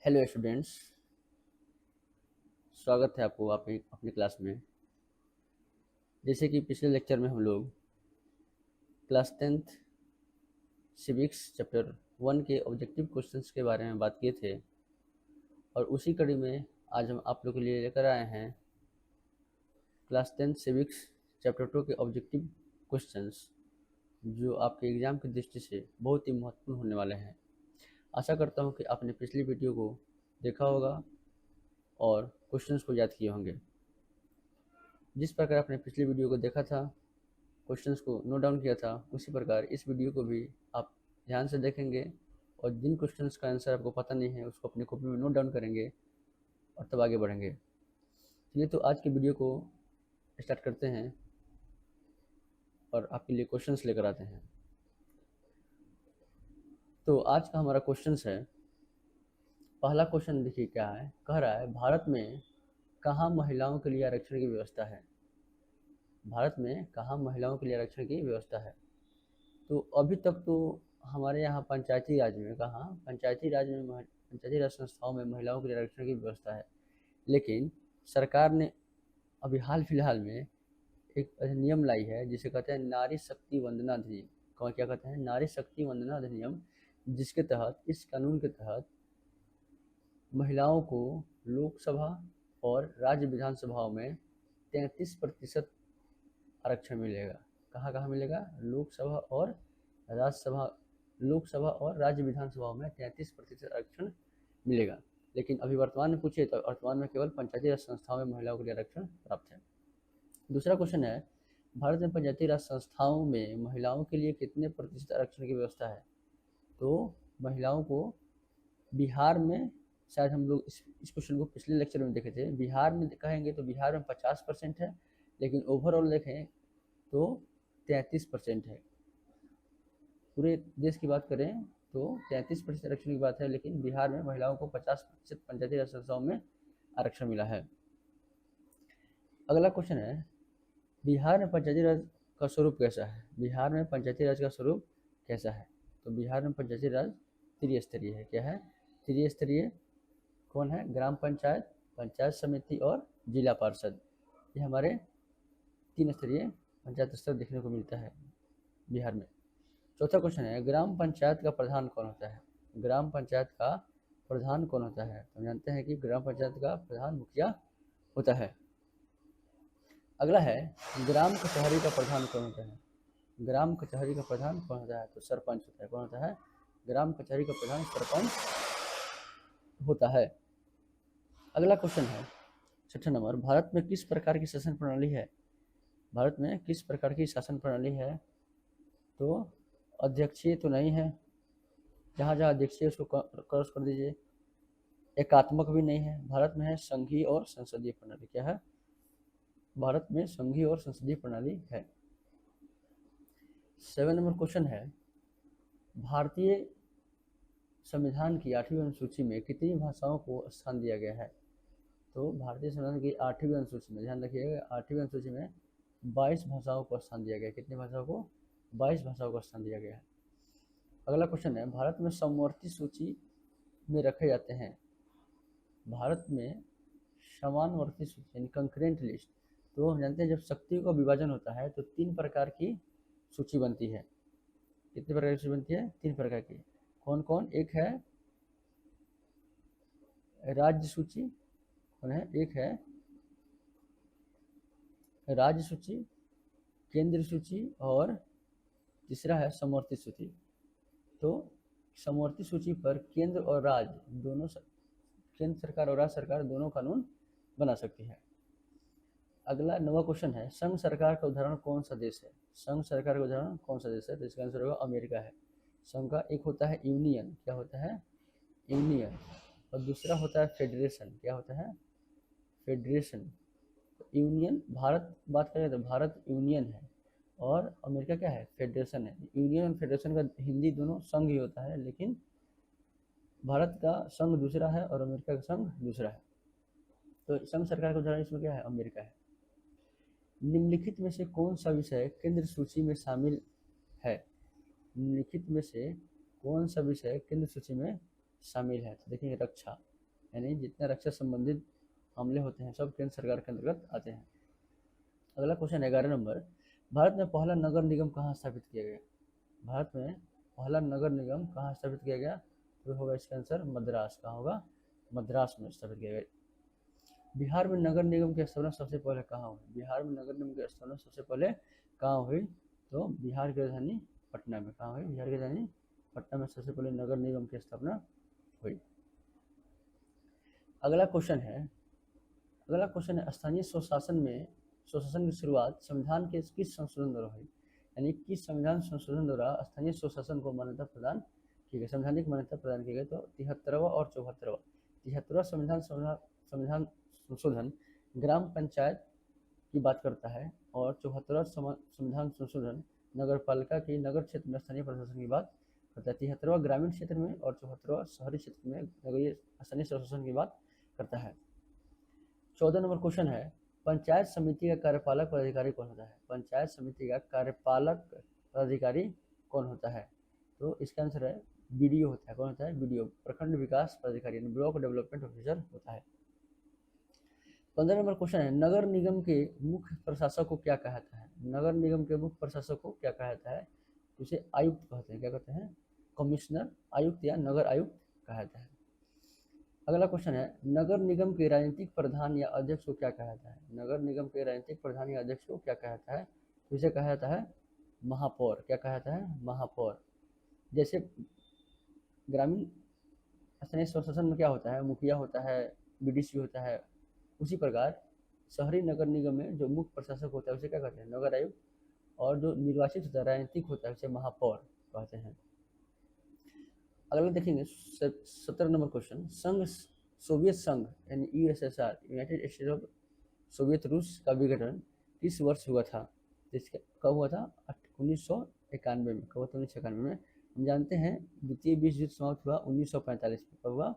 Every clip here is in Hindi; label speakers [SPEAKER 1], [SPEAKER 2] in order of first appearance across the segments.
[SPEAKER 1] Hello students. स्वागत है आपको अपनी अपनी क्लास में। जैसे कि पिछले लेक्चर में हम लोग क्लास 10th सिविक्स चैप्टर 1 के ऑब्जेक्टिव क्वेश्चंस के बारे में बात किए थे, और उसी कड़ी में आज हम आप लोग के लिए लेकर आए हैं क्लास 10th सिविक्स चैप्टर 2 के ऑब्जेक्टिव क्वेश्चंस, जो आपके एग्ज़ाम की दृष्टि से बहुत ही महत्वपूर्ण होने वाले हैं। आशा करता हूँ कि आपने पिछली वीडियो को देखा होगा और क्वेश्चंस को याद किए होंगे। जिस प्रकार आपने पिछली वीडियो को देखा था, क्वेश्चंस को नोट डाउन किया था, उसी प्रकार इस वीडियो को भी आप ध्यान से देखेंगे और जिन क्वेश्चंस का आंसर आपको पता नहीं है उसको अपनी कॉपी में नोट डाउन करेंगे और तब आगे बढ़ेंगे। चलिए तो आज की वीडियो को स्टार्ट करते हैं और आपके लिए क्वेश्चंस लेकर आते हैं। तो आज का हमारा क्वेश्चंस है, पहला क्वेश्चन देखिए क्या है। कह रहा है, भारत में कहाँ महिलाओं के लिए आरक्षण की व्यवस्था है। भारत में कहाँ महिलाओं के लिए आरक्षण की व्यवस्था है। तो अभी तक तो हमारे यहाँ पंचायती राज संस्थाओं में महिलाओं के लिए आरक्षण की व्यवस्था है, लेकिन सरकार ने अभी हाल फिलहाल में एक अधिनियम लाई है जिसे कहते हैं नारी शक्ति वंदना अधिनियम। कौन क्या कहते हैं? नारी शक्ति वंदना अधिनियम, जिसके तहत, इस कानून के तहत महिलाओं को लोकसभा और राज्य विधानसभाओं में 33% आरक्षण मिलेगा। कहाँ कहाँ मिलेगा? लोकसभा और राज्य विधानसभाओं में 33% आरक्षण मिलेगा। लेकिन अभी वर्तमान में पूछिए तो वर्तमान में केवल पंचायती राज संस्थाओं में महिलाओं के लिए आरक्षण प्राप्त है। दूसरा क्वेश्चन है, भारत में पंचायती राज संस्थाओं में महिलाओं के लिए कितने प्रतिशत आरक्षण की व्यवस्था है। तो महिलाओं को बिहार में, शायद हम लोग इस क्वेश्चन को पिछले लेक्चर में देखे थे, बिहार में कहेंगे तो बिहार में 50% है, लेकिन ओवरऑल देखें तो 33% है। पूरे देश की बात करें तो 33% आरक्षण की बात है, लेकिन बिहार में महिलाओं को 50% पंचायती राज संस्थाओं में आरक्षण मिला है। अगला क्वेश्चन है, बिहार में पंचायती राज का स्वरूप कैसा है। बिहार में पंचायती राज का स्वरूप कैसा है। तो बिहार में पंचायती राज त्रिस्तरीय है। क्या है? त्रिस्तरीय। कौन है? ग्राम पंचायत, पंचायत समिति और जिला पार्षद। ये हमारे 3 स्तरीय पंचायत स्तर देखने को मिलता है बिहार में। चौथा क्वेश्चन है, ग्राम पंचायत का प्रधान कौन होता है। ग्राम पंचायत का प्रधान कौन होता है। तो हम जानते हैं कि ग्राम पंचायत का प्रधान मुखिया होता है। अगला है, ग्राम कचहरी का प्रधान कौन होता है। ग्राम कचहरी का प्रधान कौन होता है। तो सरपंच होता है। कौन होता है? ग्राम कचहरी का प्रधान सरपंच होता है। अगला क्वेश्चन है 6 नंबर, भारत में किस प्रकार की शासन प्रणाली है। भारत में किस प्रकार की शासन प्रणाली है। तो अध्यक्षीय तो नहीं है, जहाँ जहाँ अध्यक्षीय उसको क्रॉस कर दीजिए। एकात्मक भी नहीं है। भारत में है संघीय और संसदीय प्रणाली। क्या है? भारत में संघीय और संसदीय प्रणाली है। 7 नंबर क्वेश्चन है, भारतीय संविधान की 8वीं अनुसूची में कितनी भाषाओं को स्थान दिया गया है। तो भारतीय संविधान की 8वीं अनुसूची में, ध्यान रखिएगा, 8वीं अनुसूची में 22 भाषाओं को स्थान दिया गया है। कितनी भाषाओं को? 22 भाषाओं को स्थान दिया गया है। अगला क्वेश्चन है, भारत में समवर्ती सूची में रखे जाते हैं। भारत में समानवर्ती सूची यानी कंकरेंट लिस्ट। तो हम जानते हैं जब शक्तियों का विभाजन होता है तो 3 प्रकार की सूची बनती है। कितने प्रकार की सूची बनती है? 3 प्रकार की। कौन कौन? एक है राज्य सूची, कौन है? एक है राज्य सूची, केंद्र सूची, और तीसरा है समवर्ती सूची। तो समवर्ती सूची पर केंद्र और राज्य दोनों, केंद्र सरकार और राज्य सरकार दोनों कानून बना सकती है। अगला 9वां क्वेश्चन है, संघ सरकार का उदाहरण कौन सा देश है। संघ सरकार का उदाहरण कौन सा देश है। तो इसका आंसर होगा अमेरिका है। संघ का एक होता है यूनियन। क्या होता है? यूनियन। और दूसरा होता है फेडरेशन। क्या होता है? फेडरेशन। यूनियन, भारत बात करें तो भारत यूनियन है, और अमेरिका क्या है? फेडरेशन है। यूनियन और फेडरेशन का हिंदी दोनों संघ ही होता है, लेकिन भारत का संघ दूसरा है और अमेरिका का संघ दूसरा है। तो संघ सरकार का उदाहरण इसमें क्या है? अमेरिका है। निम्नलिखित में से कौन सा विषय केंद्र सूची में शामिल है। निम्नलिखित में से कौन सा विषय केंद्र सूची में शामिल है। तो देखिए रक्षा। यानी जितने रक्षा संबंधित मामले होते हैं सब केंद्र सरकार के अंतर्गत आते हैं। अगला क्वेश्चन 11 नंबर, भारत में पहला नगर निगम कहाँ स्थापित किया गया? भारत में पहला नगर निगम कहाँ स्थापित किया गया? तो होगा इसका आंसर मद्रास। कहाँ होगा? मद्रास में स्थापित किया गया। बिहार में नगर निगम की स्थापना सबसे पहले कहाँ हुई? बिहार में नगर निगम की स्थापना सबसे पहले कहाँ हुई? तो बिहार की राजधानी पटना में। कहाँ हुई? बिहार की राजधानी पटना में सबसे पहले नगर निगम की स्थापना हुई। अगला क्वेश्चन है स्थानीय स्वशासन की शुरुआत संविधान के किस संशोधन द्वारा हुई? यानी किस संविधान संशोधन द्वारा स्थानीय स्वशासन को मान्यता प्रदान की गई, संवैधानिक मान्यता प्रदान की गई? तो 73वां और 74वां। 73वां संविधान संशोधन ग्राम पंचायत की बात करता है और 74वां संविधान संशोधन नगर पालिका की नगर क्षेत्र में स्थानीय प्रशासन की बात करता है। 73वां ग्रामीण क्षेत्र में और 74वां शहरी क्षेत्र में नगरीय स्थानीय प्रशासन की बात करता है। 14 नंबर क्वेश्चन है, पंचायत समिति का कार्यपालक पदाधिकारी कौन होता है? पंचायत समिति का कार्यपालक पदाधिकारी कौन होता है? तो इसका आंसर है बीडीओ होता है। कौन होता है? बीडीओ, प्रखंड विकास पदाधिकारी, ब्लॉक डेवलपमेंट ऑफिसर होता है। 15 नंबर क्वेश्चन है, नगर निगम के मुख्य प्रशासक को क्या कहता है? नगर निगम के मुख्य प्रशासक को क्या कहता है? उसे आयुक्त कहते हैं। क्या कहते हैं? कमिश्नर, आयुक्त या नगर आयुक्त कहता है। अगला क्वेश्चन है, नगर निगम के राजनीतिक प्रधान या अध्यक्ष को क्या कहता है? नगर निगम के राजनीतिक प्रधान या अध्यक्ष को क्या कहता है? तो इसे कहा जाता है महापौर। क्या कहा जाता है? महापौर। जैसे ग्रामीण स्थानीय स्वशासन में क्या होता है? मुखिया होता है, बीडीसी होता है, उसी प्रकार शहरी नगर निगम में जो मुख्य प्रशासक होता है उसे क्या कहते हैं? नगर आयुक्त। और जो निर्वाचित होता है, राजनीतिक होता है, उसे महापौर कहते हैं। अगला देखेंगे 17 नंबर क्वेश्चन, सोवियत संघ यानी USSR, United states of Soviet रूस का विघटन किस वर्ष हुआ था? कब हुआ था? 1991 में। कब? 1991 में। हम जानते हैं द्वितीय विश्व युद्ध समाप्त हुआ 1945 में। कब हुआ?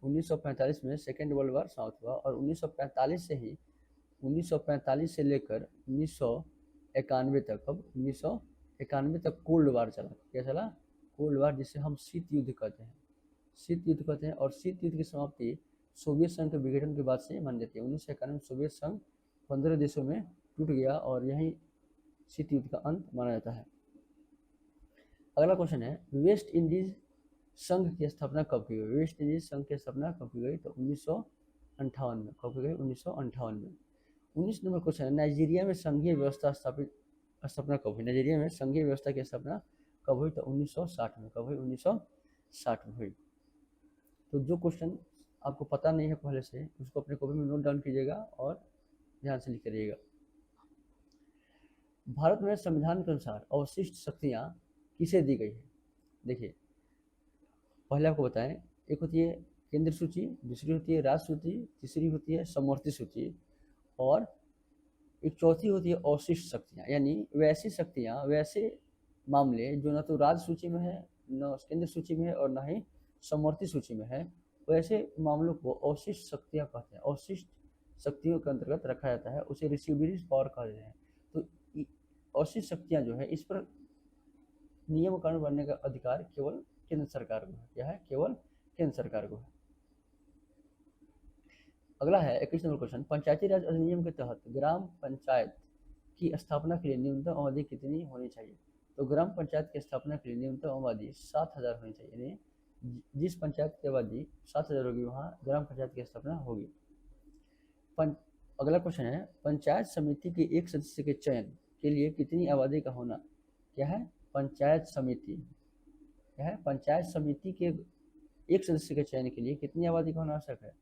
[SPEAKER 1] 1945 में सेकेंड वर्ल्ड वॉर समाप्त हुआ और 1945 से लेकर 1991 तक, कब? 1991 तक कोल्ड वार चला। क्या चला? कोल्ड वार, जिसे हम शीत युद्ध कहते हैं। शीत युद्ध कहते हैं। और शीत युद्ध की समाप्ति सोवियत संघ के विघटन के बाद से मानी जाती है। 1991 में सोवियत संघ 15 देशों में टूट गया और यही शीत युद्ध का अंत माना जाता है। अगला क्वेश्चन है, वेस्ट इंडीज संघ की स्थापना कब की गई? वेस्ट इंडीज संघ की स्थापना कब की गई? तो 1958 में। कब की गई? 1958 में। 19 नंबर क्वेश्चन है, नाइजीरिया में संघीय व्यवस्था स्थापना कब हुई? नाइजीरिया में संघीय व्यवस्था की स्थापना कब हुई? तो 1960 में। कब हुई? 1960 में हुई। तो जो क्वेश्चन आपको पता नहीं है पहले से, उसको अपने कॉपी में नोट डाउन कीजिएगा और ध्यान से लिख करिएगा। भारत में संविधान के अनुसार अवशिष्ट शक्तियाँ किसे दी गई है? देखिए, पहले आपको बताएं, एक होती है केंद्र सूची, दूसरी होती है राज्य सूची, तीसरी होती है समवर्ती सूची और एक चौथी होती है अवशिष्ट शक्तियाँ, यानी वैसी शक्तियाँ, वैसे मामले जो न तो राज्य सूची में है, न केंद्र सूची में है और न ही समवर्ती सूची में है, वैसे मामलों को अवशिष्ट शक्तियाँ कहते हैं। अवशिष्ट शक्तियों के अंतर्गत रखा जाता है, उसे रिसीवरीज पावर कहते हैं। तो अवशिष्ट शक्तियाँ जो है, इस पर नियम कानून बनने का अधिकार केवल केंद्र सरकार को है। क्या है? केवल केंद्र सरकार को है। अगला है 21 नंबर क्वेश्चन, पंचायती राज अधिनियम के तहत ग्राम पंचायत की स्थापना के लिए न्यूनतम अवधि कितनी होनी चाहिए? तो ग्राम पंचायत की स्थापना के लिए न्यूनतम अवधि 7000 होनी चाहिए। यानी जिस पंचायत की आबादी 7000 होगी वहाँ ग्राम पंचायत की स्थापना होगी। अगला क्वेश्चन है, पंचायत समिति के एक सदस्य के चयन के लिए कितनी आबादी का होना? क्या है? पंचायत समिति। क्या है? पंचायत समिति के एक सदस्य के चयन के लिए कितनी आबादी का होना आवश्यक है?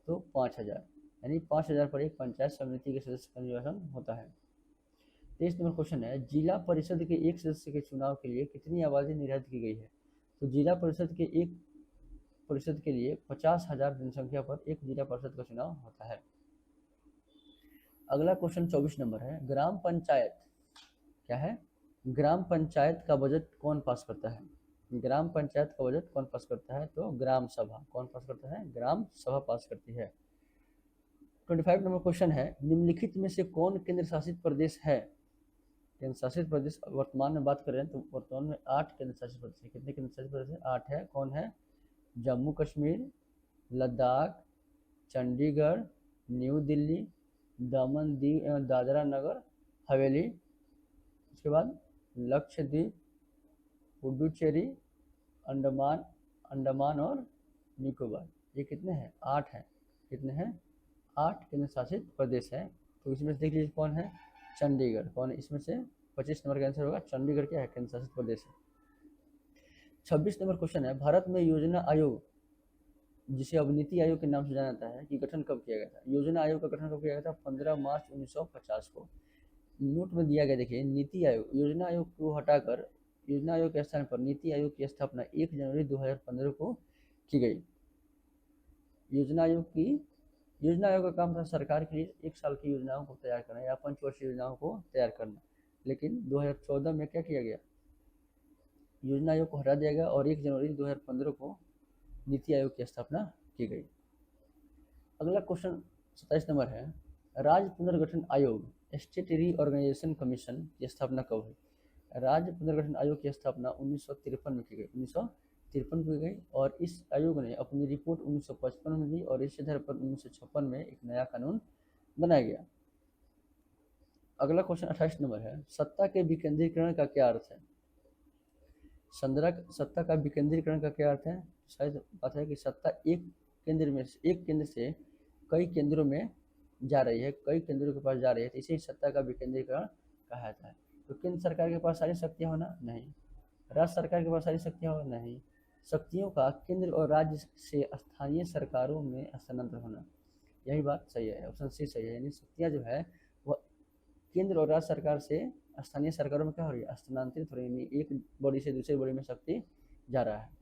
[SPEAKER 1] तो 5000। यानी 5000 पर एक पंचायत समिति के सदस्य का निर्वाचन होता है। 23 नंबर क्वेश्चन है, जिला परिषद के एक सदस्य के चुनाव के लिए कितनी आबादी निर्धारित की गई है? तो जिला परिषद के एक परिषद के लिए 50,000 जनसंख्या पर एक जिला परिषद का चुनाव होता है। अगला क्वेश्चन 24 नंबर है, ग्राम पंचायत क्या है? ग्राम पंचायत का बजट कौन पास करता है? ग्राम पंचायत का बजट कौन पास करता है? तो ग्राम सभा। कौन पास करता है? ग्राम सभा पास करती है। 25 नंबर क्वेश्चन है, निम्नलिखित में से कौन केंद्र शासित प्रदेश है? केंद्र शासित प्रदेश वर्तमान में बात करें तो वर्तमान में 8 केंद्र शासित प्रदेश है। कितने केंद्र शासित प्रदेश है? 8 है। कौन है? जम्मू कश्मीर, लद्दाख, चंडीगढ़, न्यू दिल्ली, दमन दीव दादरा नगर हवेली, उसके बाद लक्षद्वीप, पुडुचेरी, अंडमान अंडमान और निकोबार। ये कितने हैं? 8 हैं। कितने हैं? 8 केंद्र शासित प्रदेश हैं। तो इसमें से देख लीजिए कौन है? चंडीगढ़। कौन है इसमें से? 25 नंबर का आंसर होगा चंडीगढ़। क्या है? केंद्र शासित प्रदेश है। 26 नंबर क्वेश्चन है, भारत में योजना आयोग, जिसे अब नीति आयोग के नाम से जाना जाता है, कि गठन कब किया गया था? योजना आयोग का गठन कब किया गया था? 15 मार्च 1950 को। नोट में दिया गया, देखिए, नीति आयोग, योजना आयोग को हटाकर योजना आयोग के स्थान पर नीति आयोग की स्थापना 1 जनवरी 2015 को की गई। योजना आयोग का काम था सरकार के लिए 1 साल की योजनाओं को तैयार करना या पंचवर्षीय योजनाओं को तैयार करना। लेकिन 2014 में क्या किया गया? योजना आयोग को हटा दिया गया और 1 जनवरी 2015 को नीति आयोग की स्थापना की गई। अगला क्वेश्चन 27 नंबर है, राज्य पुनर्गठन आयोग, स्टेट रीऑर्गेनाइजेशन कमीशन की स्थापना कब हुई? राज्य पुनर्गठन आयोग की स्थापना 1953 में की गई। 1953 में की गई और इस आयोग ने अपनी रिपोर्ट 1955 में दी और इस आधार पर 1956 में एक नया कानून बनाया गया। अगला क्वेश्चन 28 नंबर है, सत्ता के विकेंद्रीकरण का क्या अर्थ है? सत्ता का विकेंद्रीकरण का क्या अर्थ है? शायद बात है कि सत्ता एक केंद्र से कई केंद्रों में जा रही है, कई केंद्रों के पास जा रही है, तो इसे सत्ता का विकेंद्रीकरण कहा जाता है। तो केंद्र सरकार के पास सारी शक्तियाँ होना? नहीं। राज्य सरकार के पास सारी शक्तियाँ होना? नहीं। शक्तियों का केंद्र और राज्य से स्थानीय सरकारों में स्थानांतरण होना, यही बात सही है, ऑप्शन सी सही है। यानी शक्तियाँ जो है वह केंद्र और राज्य सरकार से स्थानीय सरकारों में क्या हो रही है? स्थानांतरित हो रही है। एक बॉडी से दूसरे बॉडी में शक्ति जा रहा है।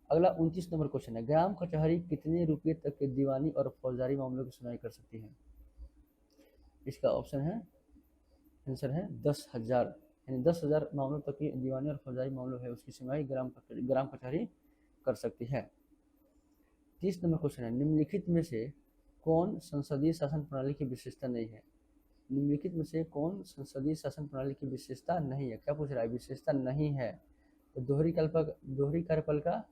[SPEAKER 1] अगला 29 नंबर क्वेश्चन है, ग्राम कचहरी कितने रुपये तक के दीवानी और फौजदारी मामलों की सुनवाई कर सकती है? इसका ऑप्शन है, आंसर है 10,000। यानी 10,000 मामलों तक की दीवानी और फौजदारी मामलों है उसकी सुनवाई ग्राम कचहरी कर सकती है। 30 नंबर क्वेश्चन है, निम्नलिखित में से कौन संसदीय शासन प्रणाली की विशेषता नहीं है? निम्नलिखित में से कौन संसदीय शासन प्रणाली की विशेषता नहीं है? क्या पूछ रहा है? विशेषता नहीं है। तो दोहरी कार्यपालिका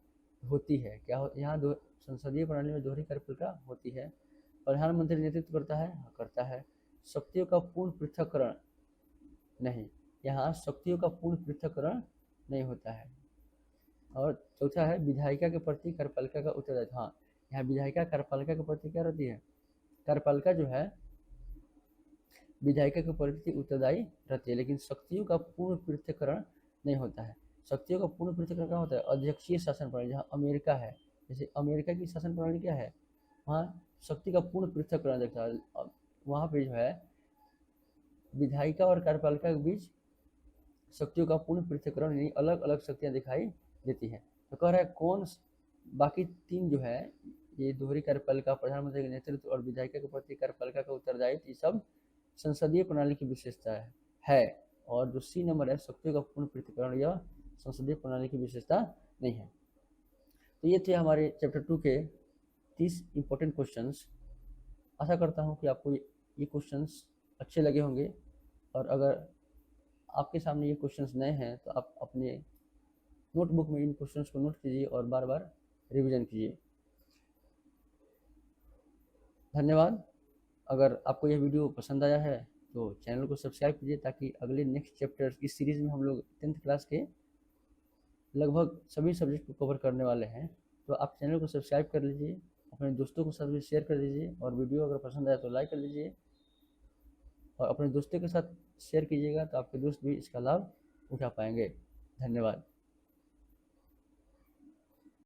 [SPEAKER 1] होती है। क्या यहाँ संसदीय प्रणाली में दोहरी कार्यपालिका होती है। प्रधानमंत्री नेतृत्व करता है? हाँ, करता है। शक्तियों का पूर्ण पृथक्करण नहीं, यहाँ शक्तियों का पूर्ण पृथक्करण नहीं होता है। और चौथा है, विधायिका के प्रति कार्यपालिका का उत्तरदायित्व। हाँ, यहाँ विधायिका कार्यपालिका के प्रति क्या रहती है? कार्यपालिका जो है विधायिका के प्रति उत्तरदायी रहती है, लेकिन शक्तियों का पूर्ण पृथक्करण नहीं होता है। शक्तियों का पूर्ण पृथक्करण क्या होता है? अध्यक्षीय शासन प्रणाली, जहाँ अमेरिका है, जैसे अमेरिका की शासन प्रणाली क्या है? वहाँ शक्ति का पूर्ण पृथक्करण देखता है। वहाँ पे जो है विधायिका और कार्यपालिका के बीच शक्तियों का पूर्ण पृथक्करण, यानी अलग अलग शक्तियाँ दिखाई देती हैं। तो कह रहा है कौन बाकी 3 जो है, ये दोहरी कार्यपालिका, प्रधानमंत्री के नेतृत्व और विधायिका के प्रति कार्यपालिका का उत्तरदायित्व, ये सब संसदीय प्रणाली की विशेषता है। और जो सी नंबर है, शक्तियों का पूर्ण पृथक्करण, यह संसदीय प्रणाली की विशेषता नहीं है। तो ये थे हमारे चैप्टर 2 के 30 इंपॉर्टेंट क्वेश्चंस। आशा करता हूँ कि आपको ये क्वेश्चंस अच्छे लगे होंगे, और अगर आपके सामने ये क्वेश्चंस नए हैं तो आप अपने नोटबुक में इन क्वेश्चंस को नोट कीजिए और बार बार रिवीजन कीजिए। धन्यवाद। अगर आपको यह वीडियो पसंद आया है तो चैनल को सब्सक्राइब कीजिए, ताकि अगले नेक्स्ट चैप्टर इस सीरीज़ में हम लोग 10th क्लास के लगभग सभी सब्जेक्ट को कवर करने वाले हैं। तो आप चैनल को सब्सक्राइब कर लीजिए, अपने दोस्तों के साथ भी शेयर कर दीजिए, और वीडियो अगर पसंद आया तो लाइक कर दीजिए और अपने दोस्तों के साथ शेयर कीजिएगा, तो आपके दोस्त भी इसका लाभ उठा पाएंगे। धन्यवाद।